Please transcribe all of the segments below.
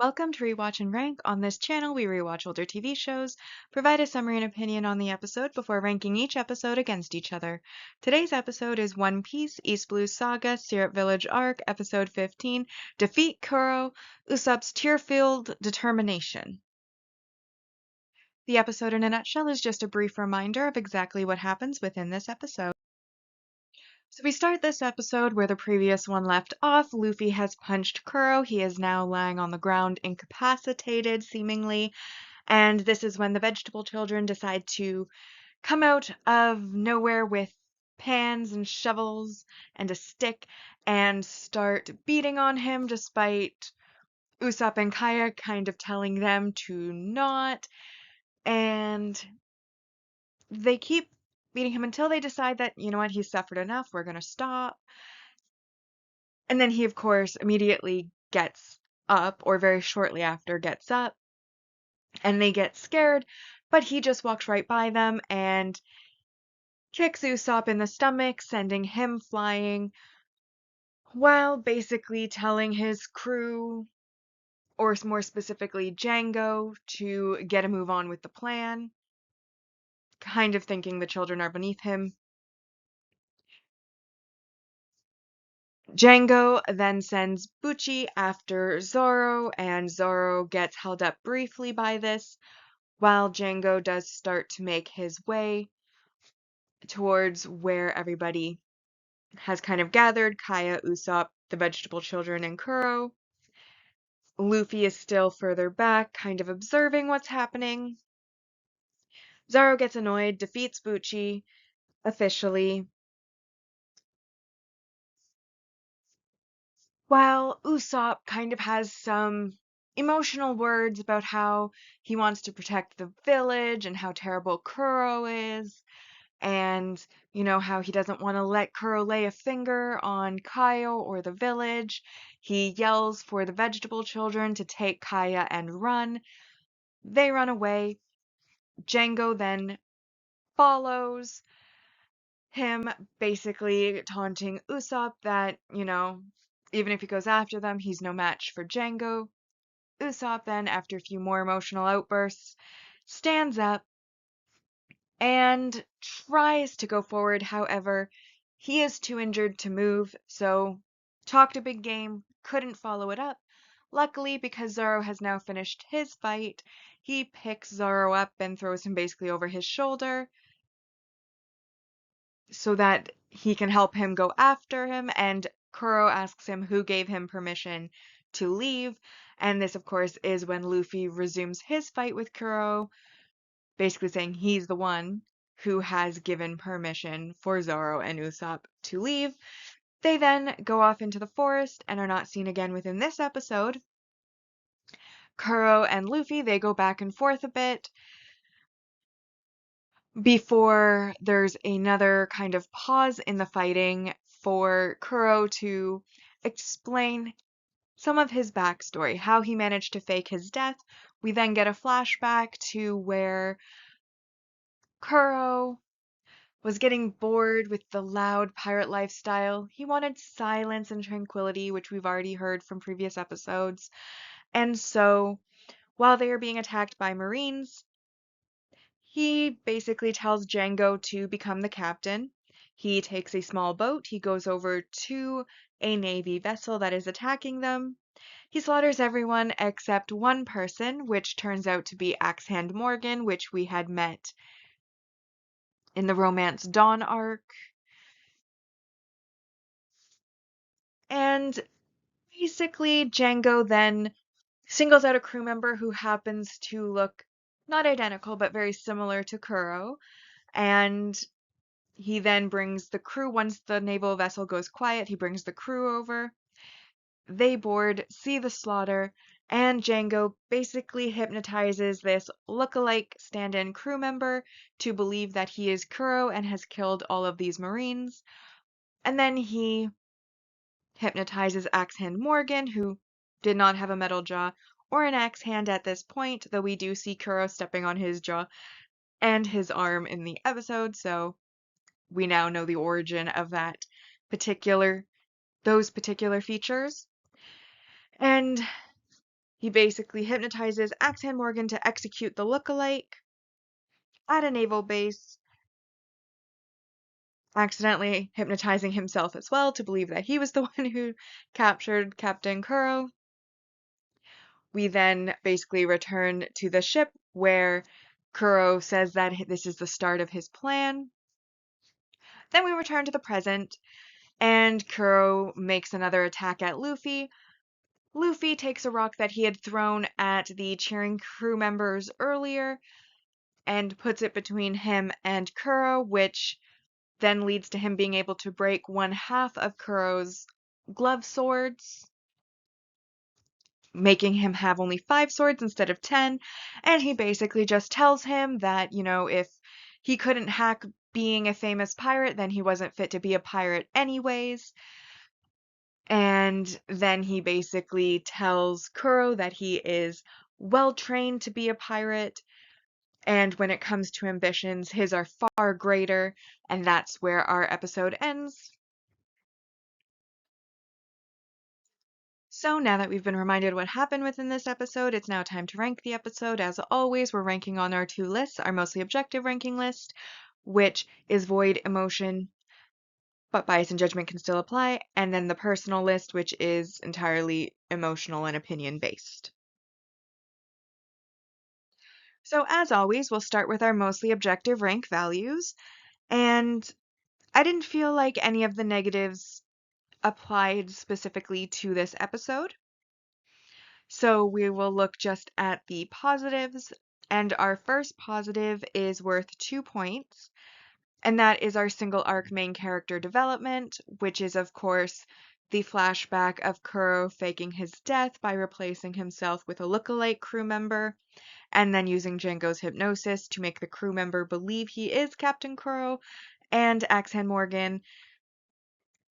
Welcome to Rewatch and Rank. On this channel, we rewatch older TV shows, provide a summary and opinion on the episode before ranking each episode against each other. Today's episode is One Piece East Blue Saga Syrup Village Arc, Episode 15, Defeat Kuro, Usopp's Tear-Filled Determination. The episode in a nutshell is just a brief reminder of exactly what happens within this episode. So we start this episode where the previous one left off. Luffy has punched Kuro. He is now lying on the ground, incapacitated, seemingly. And this is when the vegetable children decide to come out of nowhere with pans and shovels and a stick and start beating on him, despite Usopp and Kaya kind of telling them to not. And they keep beating him until they decide that, you know what, he's suffered enough, we're going to stop. And then he, of course, immediately gets up, or very shortly after gets up, and they get scared, but he just walks right by them and kicks Usopp in the stomach, sending him flying, while basically telling his crew, or more specifically Django, to get a move on with the plan, kind of thinking the children are beneath him. Django then sends Bucci after Zoro, and Zoro gets held up briefly by this, while Django does start to make his way towards where everybody has kind of gathered: Kaya, Usopp, the vegetable children, and Kuro. Luffy is still further back, kind of observing what's happening. Zoro gets annoyed, defeats Bucci officially, while Usopp kind of has some emotional words about how he wants to protect the village and how terrible Kuro is, and, you know, how he doesn't want to let Kuro lay a finger on Kyle or the village. He yells for the vegetable children to take Kaya and run. They run away. Django then follows him, basically taunting Usopp that, you know, even if he goes after them, he's no match for Django. Usopp then, after a few more emotional outbursts, stands up and tries to go forward. However, he is too injured to move, so talked a big game, couldn't follow it up. Luckily, because Zoro has now finished his fight, he picks Zoro up and throws him basically over his shoulder so that he can help him go after him, and Kuro asks him who gave him permission to leave, and this, of course, is when Luffy resumes his fight with Kuro, basically saying he's the one who has given permission for Zoro and Usopp to leave. They then go off into the forest and are not seen again within this episode. Kuro and Luffy, they go back and forth a bit before there's another kind of pause in the fighting for Kuro to explain some of his backstory, how he managed to fake his death. We then get a flashback to where Kuro was getting bored with the loud pirate lifestyle. He wanted silence and tranquility, which we've already heard from previous episodes. And so, while they are being attacked by Marines, he basically tells Django to become the captain. He takes a small boat, he goes over to a Navy vessel that is attacking them. He slaughters everyone except one person, which turns out to be Axe-Hand Morgan, which we had met in the Romance Dawn arc. And basically, Django then singles out a crew member who happens to look not identical, but very similar to Kuro, and he then brings the crew. Once the naval vessel goes quiet, he brings the crew over. They board, see the slaughter, and Django basically hypnotizes this look-alike stand-in crew member to believe that he is Kuro and has killed all of these Marines. And then he hypnotizes Axe-Hand Morgan, who did not have a metal jaw or an axe hand at this point, though we do see Kuro stepping on his jaw and his arm in the episode, so we now know the origin of those particular features. And He basically hypnotizes Axan Morgan to execute the lookalike at a naval base, accidentally hypnotizing himself as well to believe that he was the one who captured Captain Kuro. We then basically return to the ship where Kuro says that this is the start of his plan. Then we return to the present, and Kuro makes another attack at Luffy. Luffy takes a rock that he had thrown at the cheering crew members earlier and puts it between him and Kuro, which then leads to him being able to break one half of Kuro's glove swords, making him have only 5 swords instead of 10. And he basically just tells him that, if he couldn't hack being a famous pirate, then he wasn't fit to be a pirate anyways. And then he basically tells Kuro that he is well trained to be a pirate. And when it comes to ambitions, his are far greater. And that's where our episode ends. So now that we've been reminded what happened within this episode, it's now time to rank the episode. As always, we're ranking on our 2 lists, our mostly objective ranking list, which is void emotion, but bias and judgment can still apply, and then the personal list, which is entirely emotional and opinion based. So as always, we'll start with our mostly objective rank values, and I didn't feel like any of the negatives applied specifically to this episode. So we will look just at the positives, and our first positive is worth 2 points, and that is our single arc main character development, which is, of course, the flashback of Kuro faking his death by replacing himself with a lookalike crew member, and then using Django's hypnosis to make the crew member believe he is Captain Kuro, and Axan Morgan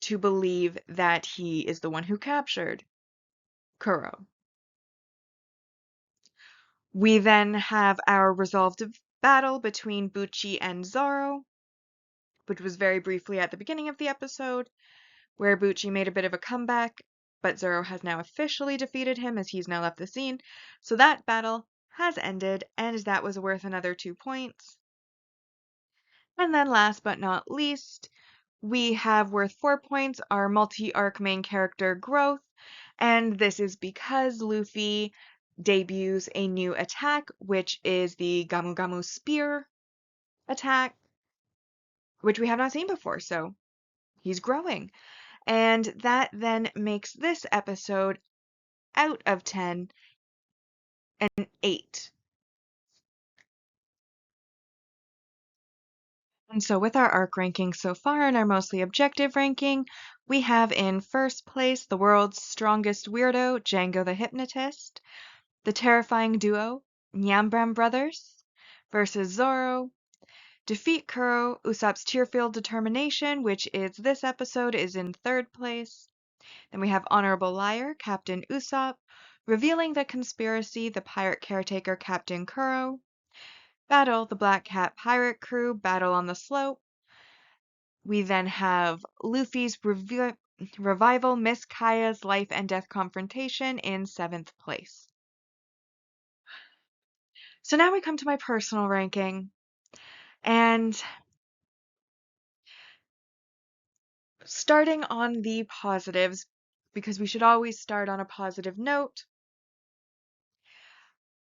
to believe that he is the one who captured Kuro. We then have our resolved battle between Bucci and Zoro, which was very briefly at the beginning of the episode, where Bucci made a bit of a comeback, but Zoro has now officially defeated him as he's now left the scene. So that battle has ended, and that was worth another 2 points. And then last but not least, we have worth 4 points our multi-arc main character growth, and this is because Luffy debuts a new attack, which is the Gamu Gamu Spear attack, which we have not seen before, so he's growing. And that then makes this episode out of 10 an 8. And so with our arc ranking so far and our mostly objective ranking, we have in first place the world's strongest weirdo, Django the Hypnotist, the terrifying duo, Nyambram Brothers, versus Zoro, defeat Kuro, Usopp's tear-filled determination, which is this episode, is in third place. Then we have Honorable Liar, Captain Usopp, revealing the conspiracy, the pirate caretaker, Captain Kuro, Battle, the Black Cat pirate crew, Battle on the Slope. We then have Luffy's revival, Miss Kaya's life and death confrontation in 7th place. So now we come to my personal ranking, and starting on the positives, because we should always start on a positive note.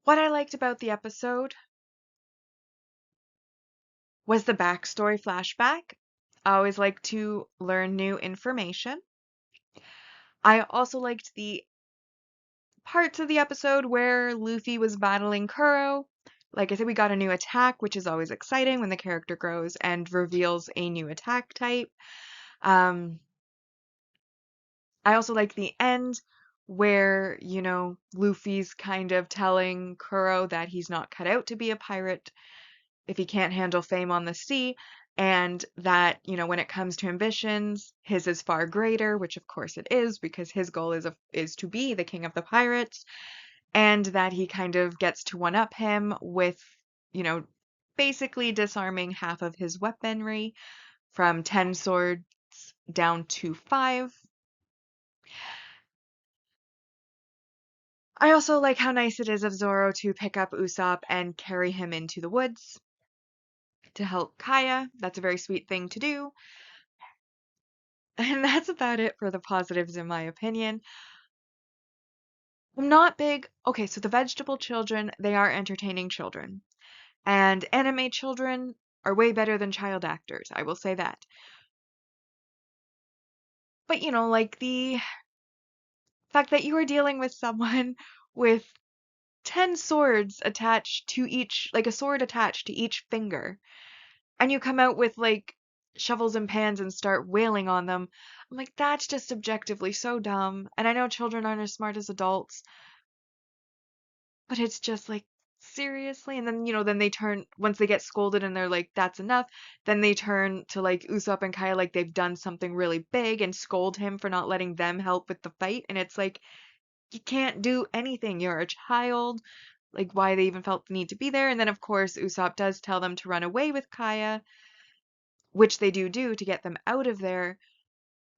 What I liked about the episode was the backstory flashback. I always like to learn new information. I also liked the parts of the episode where Luffy was battling Kuro. Like I said, we got a new attack, which is always exciting when the character grows and reveals a new attack type. I also like the end where, Luffy's kind of telling Kuro that he's not cut out to be a pirate if he can't handle fame on the sea, and that, when it comes to ambitions, his is far greater, which of course it is, because his goal is to be the king of the pirates, and that he kind of gets to one-up him with, basically disarming half of his weaponry from 10 swords down to 5. I also like how nice it is of Zoro to pick up Usopp and carry him into the woods to help Kaya. That's a very sweet thing to do. And that's about it for the positives, in my opinion. I'm not big. Okay, so the vegetable children, they are entertaining children. And anime children are way better than child actors, I will say that. But like the fact that you are dealing with someone with 10 swords attached to each, like a sword attached to each finger, and you come out with like shovels and pans and start wailing on them. I'm like, that's just objectively so dumb. And I know children aren't as smart as adults, but it's just like, seriously? And then, then they turn, once they get scolded and they're like, that's enough, then they turn to like Usopp and Kaya like they've done something really big and scold him for not letting them help with the fight. And it's like, you can't do anything. You're a child. Like, why they even felt the need to be there. And then, of course, Usopp does tell them to run away with Kaya, which they do to get them out of there.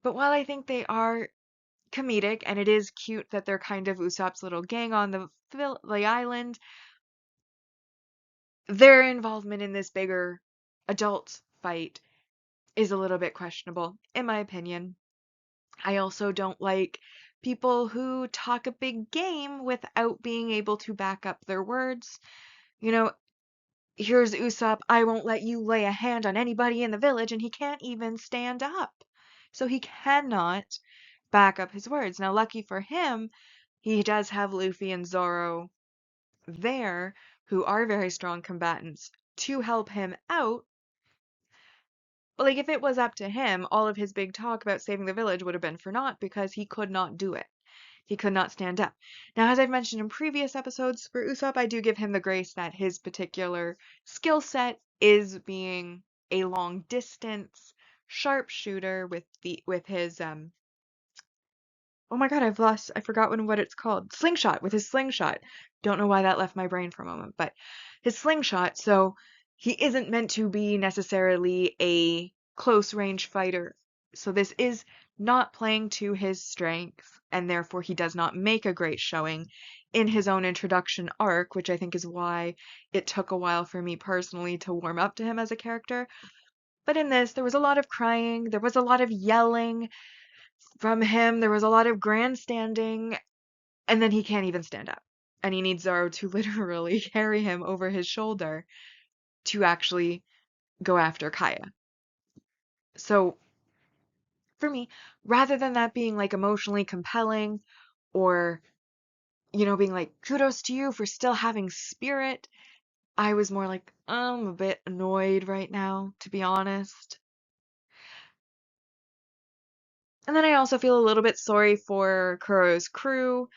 But while I think they are comedic and it is cute that they're kind of Usopp's little gang on the island, their involvement in this bigger adult fight is a little bit questionable, in my opinion. I also don't like people who talk a big game without being able to back up their words. You know, here's Usopp, I won't let you lay a hand on anybody in the village, and he can't even stand up. So he cannot back up his words. Now, lucky for him, he does have Luffy and Zoro there, who are very strong combatants, to help him out. But like if it was up to him, all of his big talk about saving the village would have been for naught because he could not do it. He could not stand up. Now, as I've mentioned in previous episodes, for Usopp, I do give him the grace that his particular skill set is being a long distance sharpshooter with his oh my God, I forgot what it's called. Slingshot, with his slingshot. Don't know why that left my brain for a moment, but his slingshot. So he isn't meant to be necessarily a close range fighter. So this is not playing to his strength, and therefore he does not make a great showing in his own introduction arc, which I think is why it took a while for me personally to warm up to him as a character. But in this, there was a lot of crying, there was a lot of yelling from him. There was a lot of grandstanding, and then he can't even stand up. And he needs Zoro to literally carry him over his shoulder to actually go after Kaya. So, for me, rather than that being like emotionally compelling or, being like, kudos to you for still having spirit, I was more like, I'm a bit annoyed right now, to be honest. And then I also feel a little bit sorry for Kuro's crew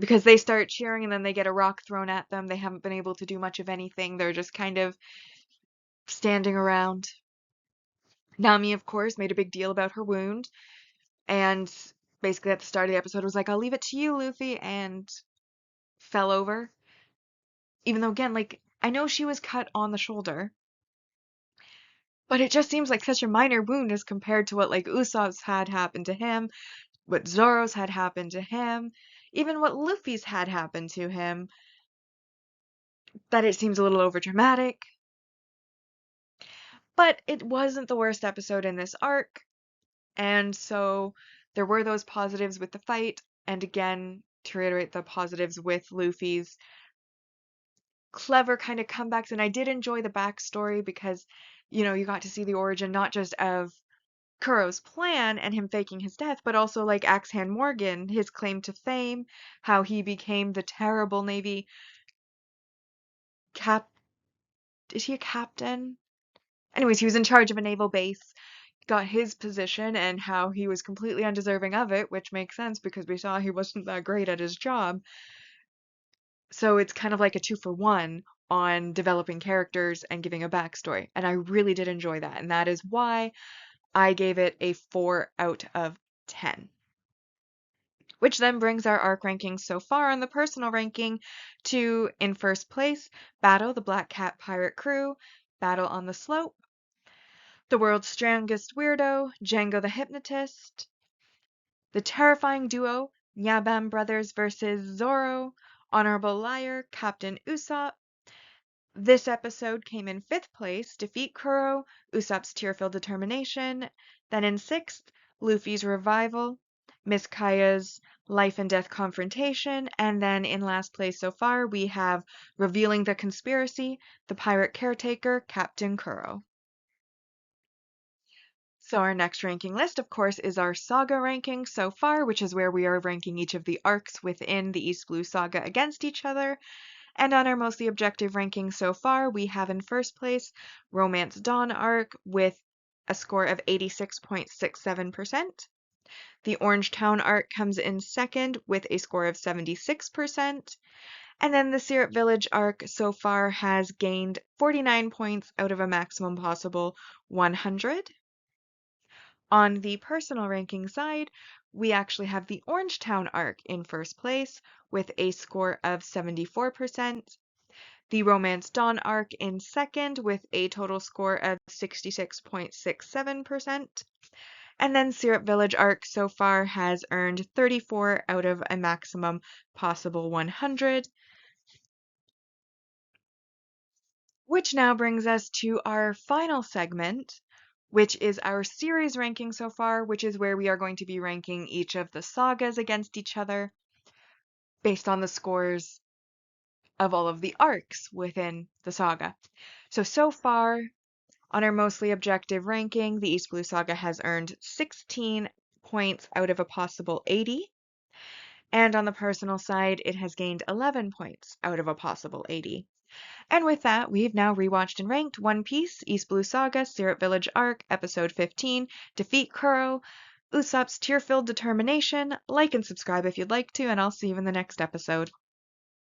because they start cheering and then they get a rock thrown at them. They haven't been able to do much of anything. They're just kind of standing around. Nami, of course, made a big deal about her wound and basically at the start of the episode was like, I'll leave it to you, Luffy, and fell over. Even though, again, like, I know she was cut on the shoulder, but it just seems like such a minor wound as compared to what, like, Usopp's had happened to him, what Zoro's had happened to him, even what Luffy's had happened to him, that it seems a little overdramatic. But it wasn't the worst episode in this arc, and so there were those positives with the fight, and again, to reiterate the positives with Luffy's clever kind of comebacks, and I did enjoy the backstory because, you got to see the origin not just of Kuro's plan and him faking his death, but also like Axe Hand Morgan, his claim to fame, how he became the terrible Navy cap. Is he a captain? Anyways, he was in charge of a naval base, got his position, and how he was completely undeserving of it, which makes sense because we saw he wasn't that great at his job. So it's kind of like a 2-for-1 on developing characters and giving a backstory. And I really did enjoy that. And that is why I gave it a 4 out of 10. Which then brings our arc rankings so far on the personal ranking to, in first place, Battle, the Black Cat Pirate Crew, Battle on the Slope, The World's Strongest Weirdo, Django the Hypnotist, the terrifying duo, Yabam Brothers versus Zoro, Honorable Liar, Captain Usopp. This episode came in 5th place, Defeat Kuro, Usopp's tear-filled determination. Then in 6th, Luffy's revival, Miss Kaya's life and death confrontation. And then in last place so far, we have Revealing the Conspiracy, the pirate caretaker, Captain Kuro. So our next ranking list, of course, is our saga ranking so far, which is where we are ranking each of the arcs within the East Blue Saga against each other. And on our mostly objective ranking so far, we have in first place Romance Dawn arc with a score of 86.67%. The Orange Town arc comes in second with a score of 76%. And then the Syrup Village arc so far has gained 49 points out of a maximum possible 100. On the personal ranking side, we actually have the Orangetown arc in first place with a score of 74%, the Romance Dawn arc in second with a total score of 66.67%, and then Syrup Village arc so far has earned 34 out of a maximum possible 100. Which now brings us to our final segment, which is our series ranking so far, which is where we are going to be ranking each of the sagas against each other based on the scores of all of the arcs within the saga. So far, on our mostly objective ranking, the East Blue Saga has earned 16 points out of a possible 80. And on the personal side, it has gained 11 points out of a possible 80. And with that, we've now rewatched and ranked One Piece, East Blue Saga, Syrup Village Arc, Episode 15, Defeat Kuro, Usopp's Tear-Filled Determination. Like and subscribe if you'd like to, and I'll see you in the next episode.